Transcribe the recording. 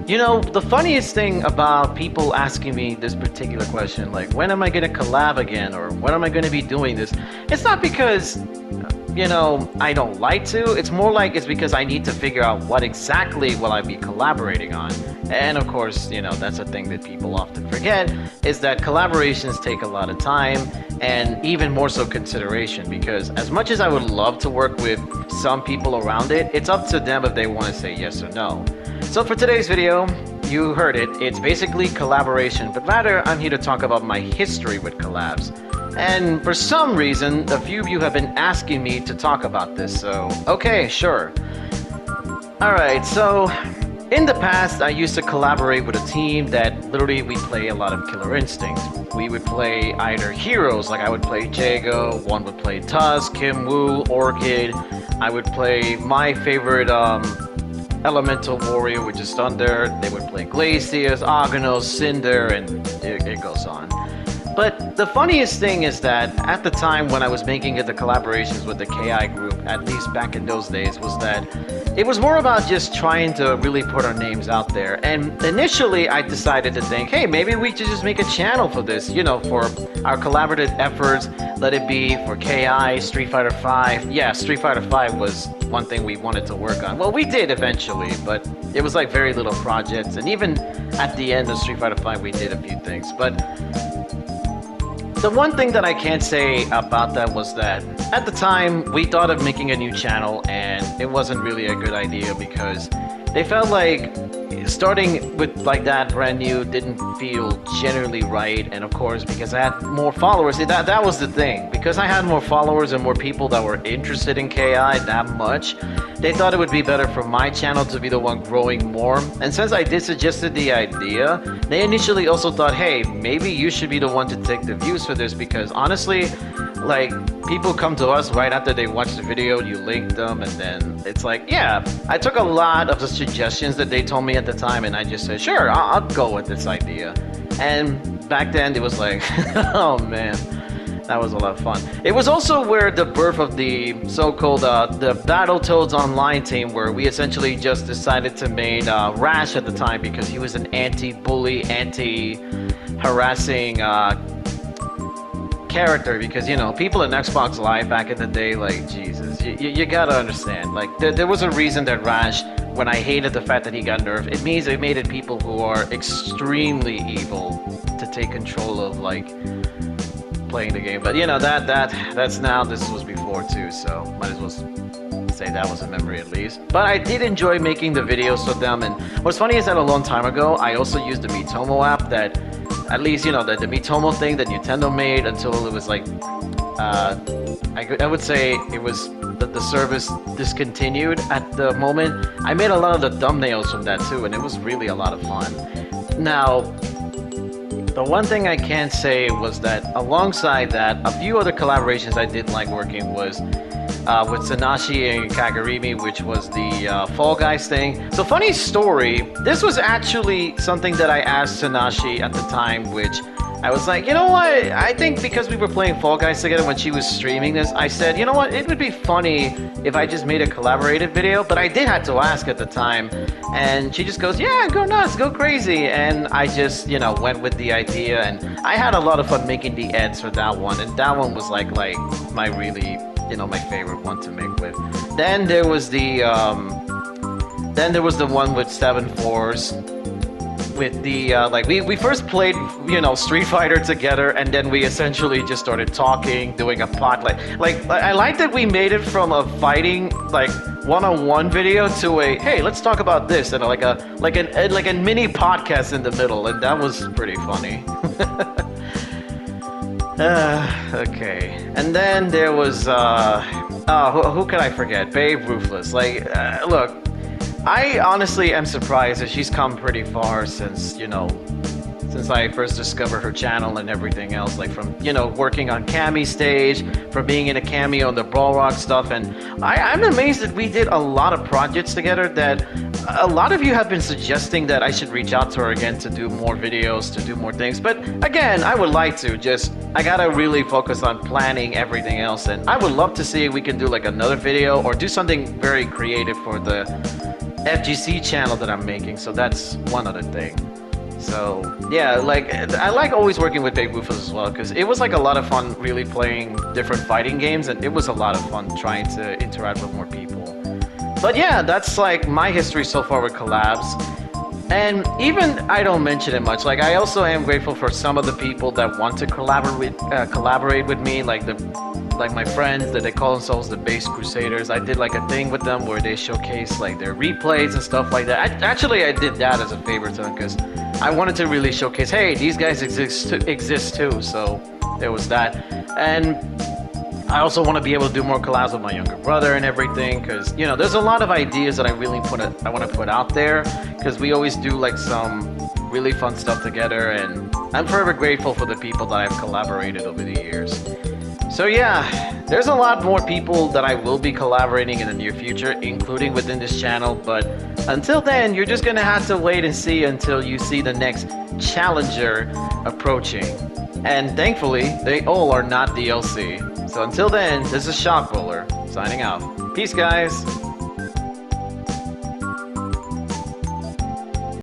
You know, the funniest thing about people asking me this particular question, like, when am I going to collab again? Or when am I going to be doing this? It's not because, I don't like to. It's more like it's because I need to figure out what exactly will I be collaborating on. And of course, that's a thing that people often forget, is that collaborations take a lot of time and even more so consideration, because as much as I would love to work with some people around it, it's up to them if they want to say yes or no. So for today's video, you heard it, it's basically collaboration, but rather I'm here to talk about my history with collabs. And for some reason, a few of you have been asking me to talk about this, so okay, sure. Alright, so in the past, I used to collaborate with a team that literally we play a lot of Killer Instinct. We would play either heroes, like I would play Jago, one would play Tusk, Kim Woo, Orchid. I would play my favorite Elemental Warrior, which is Thunder. They would play Glacius, Argonos, Cinder, and it goes on. But the funniest thing is that at the time when I was making the collaborations with the KI group, at least back in those days, was that it was more about just trying to really put our names out there. And initially I decided to think, hey, maybe we should just make a channel for this, for our collaborative efforts. Let it be for KI, Street Fighter V. Yeah, Street Fighter V was one thing we wanted to work on. Well, we did eventually, but it was like very little projects. And even at the end of Street Fighter V, we did a few things. But the one thing that I can't say about that was that at the time we thought of making a new channel, and it wasn't really a good idea because they felt like starting with like that brand new didn't feel generally right. And of course, because I had more followers, that was the thing. Because I had more followers and more people that were interested in KI that much, they thought it would be better for my channel to be the one growing more. And since I did suggested the idea, they initially also thought, hey, maybe you should be the one to take the views for this, because honestly, like, people come to us right after they watch the video, you link them, and then it's like, yeah, I took a lot of the suggestions that they told me at the time, and I just said, sure, I'll go with this idea. And back then it was like, oh man, that was a lot of fun. It was also where the birth of the so-called the Battletoads Online team, where we essentially just decided to make Rash at the time, because he was an anti-bully, anti-harassing character. Because people in Xbox Live back in the day, like, Jesus, you gotta understand, like, there was a reason that Rash, when I hated the fact that he got nerfed, it means it made it people who are extremely evil to take control of, like, playing the game. But that's now, this was before too, so might as well say that was a memory at least. But I did enjoy making the videos for them. And what's funny is that a long time ago I also used the Miitomo app, that at least the Miitomo thing that Nintendo made, until it was like I would say it was the service discontinued at the moment. I made a lot of the thumbnails from that too, and it was really a lot of fun. Now, the one thing I can say was that alongside that, a few other collaborations I did like working was with Sanashi and Kagurimi, which was the Fall Guys thing. So funny story, this was actually something that I asked Sanashi at the time, which I was like, you know what, I think because we were playing Fall Guys together when she was streaming this, I said, you know what, it would be funny if I just made a collaborative video. But I did have to ask at the time, and she just goes, yeah, go nuts, go crazy. And I just, went with the idea, and I had a lot of fun making the eds for that one. And that one was like my really, my favorite one to make with. Then there was the one with 7 Fours. With the we first played Street Fighter together, and then we essentially just started talking, doing a pod like I like that we made it from a fighting one-on-one video to a, hey, let's talk about this, and like a mini podcast in the middle, and that was pretty funny. Okay, and then there was who could I forget? Babe Ruthless. Look, I honestly am surprised that she's come pretty far since I first discovered her channel and everything else, like from, working on Cammy stage, from being in a cameo on the Brawl Rock stuff. And I'm amazed that we did a lot of projects together, that a lot of you have been suggesting that I should reach out to her again to do more videos, to do more things. But again, I would like to, I gotta really focus on planning everything else. And I would love to see if we can do like another video or do something very creative for the FGC channel that I'm making, so that's one other thing. So yeah, like I like always working with Big Woofers as well because it was like a lot of fun really playing different fighting games, and it was a lot of fun trying to interact with more people. But yeah, that's like my history so far with collabs. And even I don't mention it much. Like I also am grateful for some of the people that want to collaborate with me, like my friends that they call themselves the Bass Crusaders. I did like a thing with them where they showcase like their replays and stuff like that. I did that as a favor to them because I wanted to really showcase, hey, these guys exist too. So there was that, and I also want to be able to do more collabs with my younger brother and everything, because you know there's a lot of ideas that I want to put out there, because we always do like some really fun stuff together, and I'm forever grateful for the people that I've collaborated over the years. So yeah, there's a lot more people that I will be collaborating in the near future, including within this channel, but until then, you're just gonna have to wait and see until you see the next challenger approaching. And thankfully, they all are not DLC. So until then, this is Shock Roller, signing out. Peace, guys!